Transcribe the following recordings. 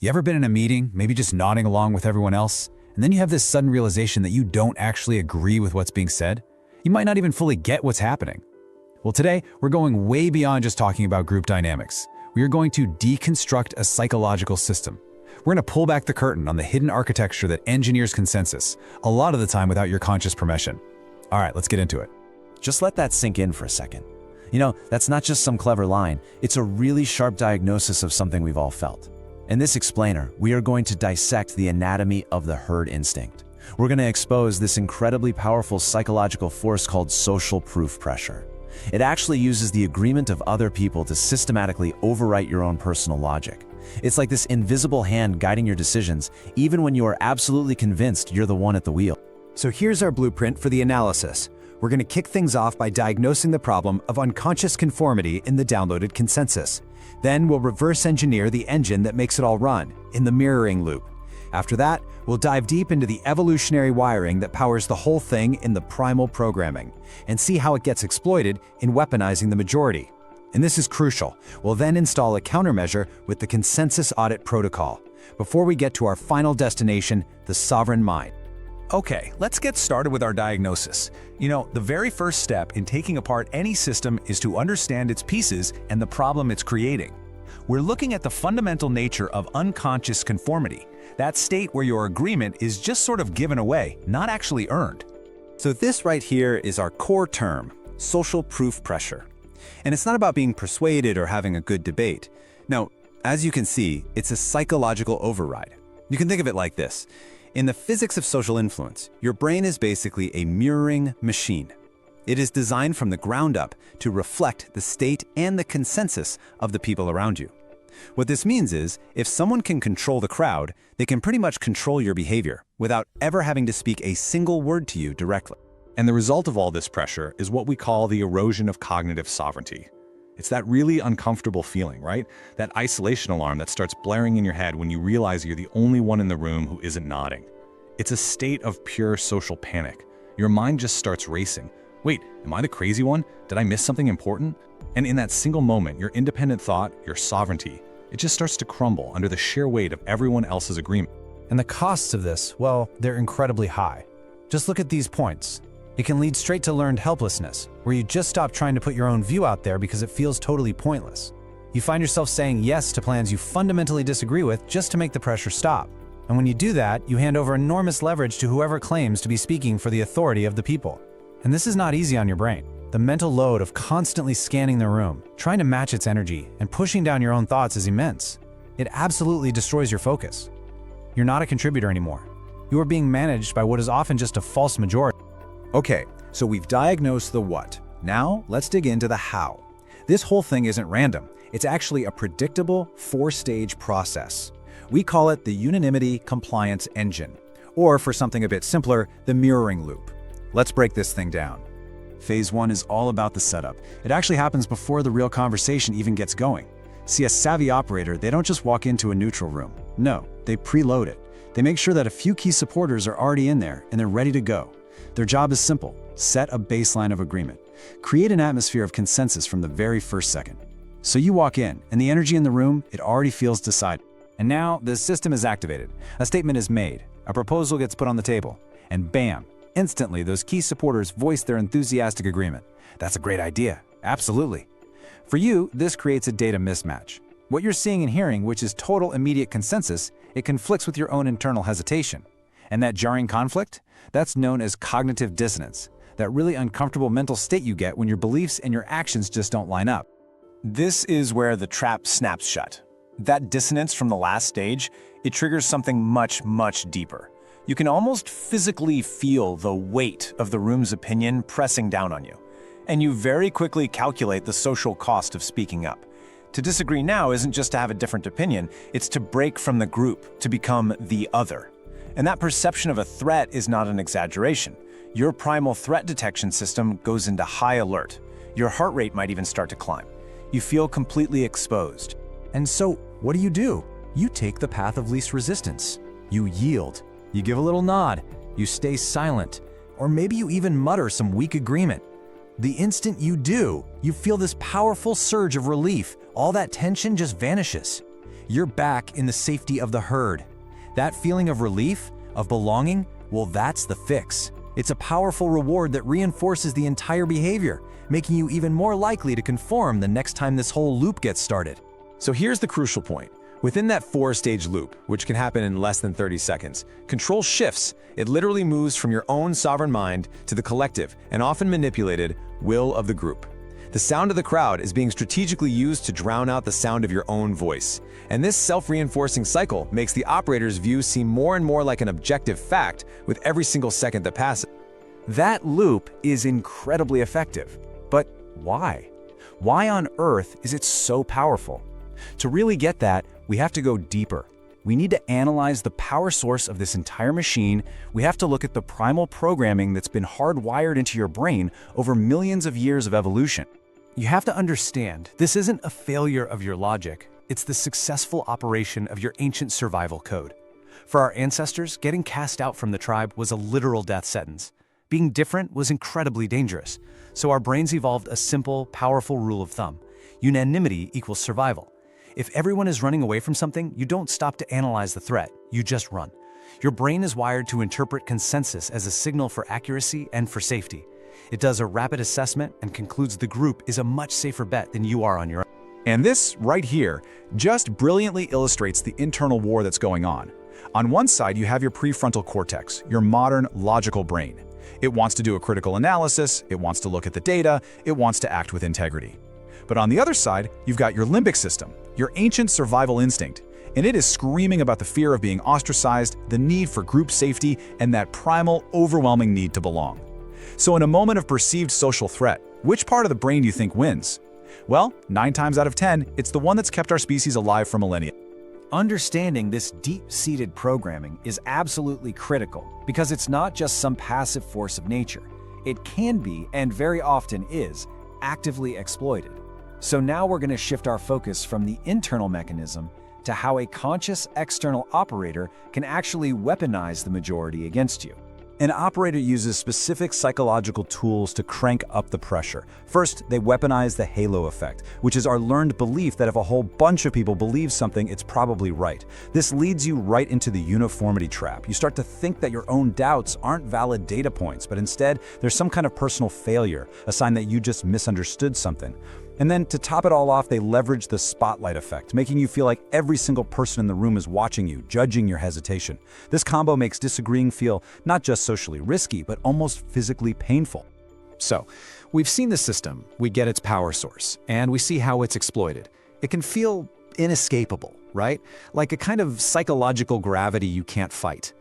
You ever been in a meeting, maybe just nodding along with everyone else, and then you have this sudden realization that you don't actually agree with what's being said? You might not even fully get what's happening. Well, today, we're going way beyond just talking about group dynamics. We are going to deconstruct a psychological system. We're going to pull back the curtain on the hidden architecture that engineers consensus, a lot of the time without your conscious permission. All right, let's get into it. Just let that sink in for a second. You know, that's not just some clever line, it's a really sharp diagnosis of something we've all felt. In this explainer, we are going to dissect the anatomy of the herd instinct. We're going to expose this incredibly powerful psychological force called social proof pressure. It actually uses the agreement of other people to systematically overwrite your own personal logic. It's like this invisible hand guiding your decisions, even when you are absolutely convinced you're the one at the wheel. So here's our blueprint for the analysis. We're going to kick things off by diagnosing the problem of unconscious conformity in the downloaded consensus. Then we'll reverse engineer the engine that makes it all run, in the mirroring loop. After that, we'll dive deep into the evolutionary wiring that powers the whole thing in the primal programming, and see how it gets exploited in weaponizing the majority. And this is crucial. We'll then install a countermeasure with the Consensus-Audit Protocol, before we get to our final destination, the sovereign mind. Okay, let's get started with our diagnosis. You know, the very first step in taking apart any system is to understand its pieces and the problem it's creating. We're looking at the fundamental nature of unconscious conformity, that state where your agreement is just sort of given away, not actually earned. So this right here is our core term, social proof pressure. And it's not about being persuaded or having a good debate. No, as you can see, it's a psychological override. You can think of it like this. In the physics of social influence, your brain is basically a mirroring machine. It is designed from the ground up to reflect the state and the consensus of the people around you. What this means is, if someone can control the crowd, they can pretty much control your behavior without ever having to speak a single word to you directly. And the result of all this pressure is what we call the erosion of cognitive sovereignty. It's that really uncomfortable feeling, right? That isolation alarm that starts blaring in your head when you realize you're the only one in the room who isn't nodding. It's a state of pure social panic. Your mind just starts racing. Wait, am I the crazy one? Did I miss something important? And in that single moment, your independent thought, your sovereignty, it just starts to crumble under the sheer weight of everyone else's agreement. And the costs of this, well, they're incredibly high. Just look at these points. It can lead straight to learned helplessness, where you just stop trying to put your own view out there because it feels totally pointless. You find yourself saying yes to plans you fundamentally disagree with just to make the pressure stop. And when you do that, you hand over enormous leverage to whoever claims to be speaking for the authority of the people. And this is not easy on your brain. The mental load of constantly scanning the room, trying to match its energy, and pushing down your own thoughts is immense. It absolutely destroys your focus. You're not a contributor anymore. You are being managed by what is often just a false majority. Okay, so we've diagnosed the what. Now, let's dig into the how. This whole thing isn't random. It's actually a predictable four-stage process. We call it the unanimity compliance engine, or for something a bit simpler, the mirroring loop. Let's break this thing down. Phase 1 is all about the setup. It actually happens before the real conversation even gets going. See, a savvy operator, they don't just walk into a neutral room. No, they preload it. They make sure that a few key supporters are already in there and they're ready to go. Their job is simple: set a baseline of agreement. Create an atmosphere of consensus from the very first second. So you walk in, and the energy in the room, it already feels decided. And now, the system is activated. A statement is made. A proposal gets put on the table. And bam! Instantly, those key supporters voice their enthusiastic agreement. That's a great idea. Absolutely. For you, this creates a data mismatch. What you're seeing and hearing, which is total immediate consensus, it conflicts with your own internal hesitation. And that jarring conflict? That's known as cognitive dissonance, that really uncomfortable mental state you get when your beliefs and your actions just don't line up. This is where the trap snaps shut. That dissonance from the last stage, it triggers something much, much deeper. You can almost physically feel the weight of the room's opinion pressing down on you. And you very quickly calculate the social cost of speaking up. To disagree now isn't just to have a different opinion, it's to break from the group, to become the other. And that perception of a threat is not an exaggeration. Your primal threat detection system goes into high alert. Your heart rate might even start to climb. You feel completely exposed. And so, what do? You take the path of least resistance. You yield. You give a little nod. You stay silent. Or maybe you even mutter some weak agreement. The instant you do, you feel this powerful surge of relief. All that tension just vanishes. You're back in the safety of the herd. That feeling of relief, of belonging, well, that's the fix. It's a powerful reward that reinforces the entire behavior, making you even more likely to conform the next time this whole loop gets started. So here's the crucial point. Within that 4-stage loop, which can happen in less than 30 seconds, control shifts. It literally moves from your own sovereign mind to the collective and often manipulated will of the group. The sound of the crowd is being strategically used to drown out the sound of your own voice. And this self-reinforcing cycle makes the operator's view seem more and more like an objective fact with every single second that passes. That loop is incredibly effective. But why? Why on earth is it so powerful? To really get that, we have to go deeper. We need to analyze the power source of this entire machine. We have to look at the primal programming that's been hardwired into your brain over millions of years of evolution. You have to understand, this isn't a failure of your logic. It's the successful operation of your ancient survival code. For our ancestors, getting cast out from the tribe was a literal death sentence. Being different was incredibly dangerous. So our brains evolved a simple, powerful rule of thumb. Unanimity equals survival. If everyone is running away from something, you don't stop to analyze the threat, you just run. Your brain is wired to interpret consensus as a signal for accuracy and for safety. It does a rapid assessment and concludes the group is a much safer bet than you are on your own. And this, right here, just brilliantly illustrates the internal war that's going on. On one side, you have your prefrontal cortex, your modern, logical brain. It wants to do a critical analysis, it wants to look at the data, it wants to act with integrity. But on the other side, you've got your limbic system, your ancient survival instinct, and it is screaming about the fear of being ostracized, the need for group safety, and that primal, overwhelming need to belong. So in a moment of perceived social threat, which part of the brain do you think wins? Well, 9 times out of 10, it's the one that's kept our species alive for millennia. Understanding this deep-seated programming is absolutely critical because it's not just some passive force of nature. It can be, and very often is, actively exploited. So now we're going to shift our focus from the internal mechanism to how a conscious external operator can actually weaponize the majority against you. An operator uses specific psychological tools to crank up the pressure. First, they weaponize the halo effect, which is our learned belief that if a whole bunch of people believe something, it's probably right. This leads you right into the uniformity trap. You start to think that your own doubts aren't valid data points, but instead, there's some kind of personal failure, a sign that you just misunderstood something. And then to top it all off, they leverage the spotlight effect, making you feel like every single person in the room is watching you, judging your hesitation. This combo makes disagreeing feel not just socially risky, but almost physically painful. So, we've seen the system, we get its power source, and we see how it's exploited. It can feel inescapable, right? Like a kind of psychological gravity you can't fight.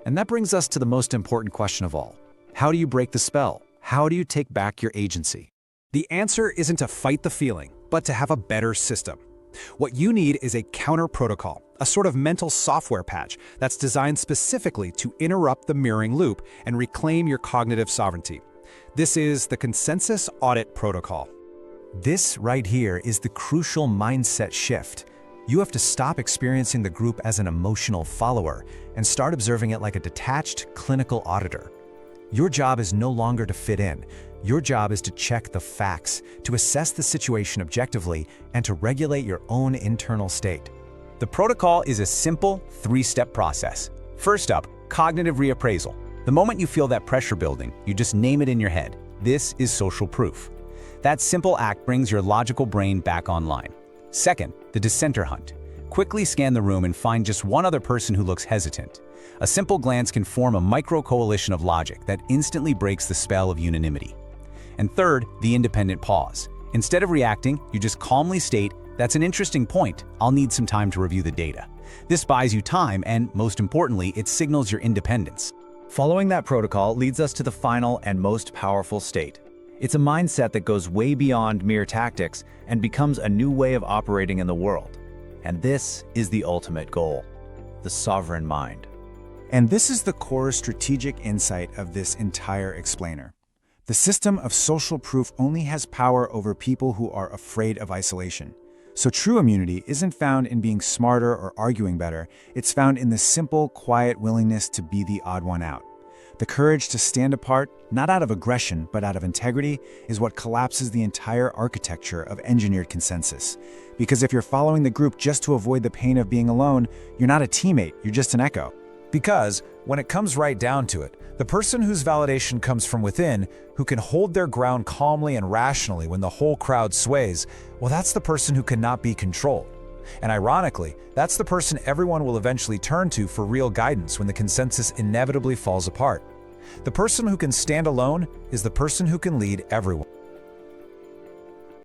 And that brings us to the most important question of all. How do you break the spell? How do you take back your agency? The answer isn't to fight the feeling, but to have a better system. What you need is a counter protocol, a sort of mental software patch that's designed specifically to interrupt the mirroring loop and reclaim your cognitive sovereignty. This is the Consensus-Audit Protocol. This right here is the crucial mindset shift. You have to stop experiencing the group as an emotional follower and start observing it like a detached clinical auditor. Your job is no longer to fit in. Your job is to check the facts, to assess the situation objectively, and to regulate your own internal state. The protocol is a simple 3-step process. First up, cognitive reappraisal. The moment you feel that pressure building, you just name it in your head. This is social proof. That simple act brings your logical brain back online. Second, the dissenter hunt. Quickly scan the room and find just one other person who looks hesitant. A simple glance can form a micro-coalition of logic that instantly breaks the spell of unanimity. And third, the independent pause. Instead of reacting, you just calmly state, "That's an interesting point. I'll need some time to review the data." This buys you time and, most importantly, it signals your independence. Following that protocol leads us to the final and most powerful state. It's a mindset that goes way beyond mere tactics and becomes a new way of operating in the world. And this is the ultimate goal, the sovereign mind. And this is the core strategic insight of this entire explainer. The system of social proof only has power over people who are afraid of isolation. So true immunity isn't found in being smarter or arguing better. It's found in the simple, quiet willingness to be the odd one out. The courage to stand apart, not out of aggression, but out of integrity, is what collapses the entire architecture of engineered consensus. Because if you're following the group just to avoid the pain of being alone, you're not a teammate, you're just an echo. Because, when it comes right down to it, the person whose validation comes from within, who can hold their ground calmly and rationally when the whole crowd sways, well, that's the person who cannot be controlled. And ironically, that's the person everyone will eventually turn to for real guidance when the consensus inevitably falls apart. The person who can stand alone is the person who can lead everyone.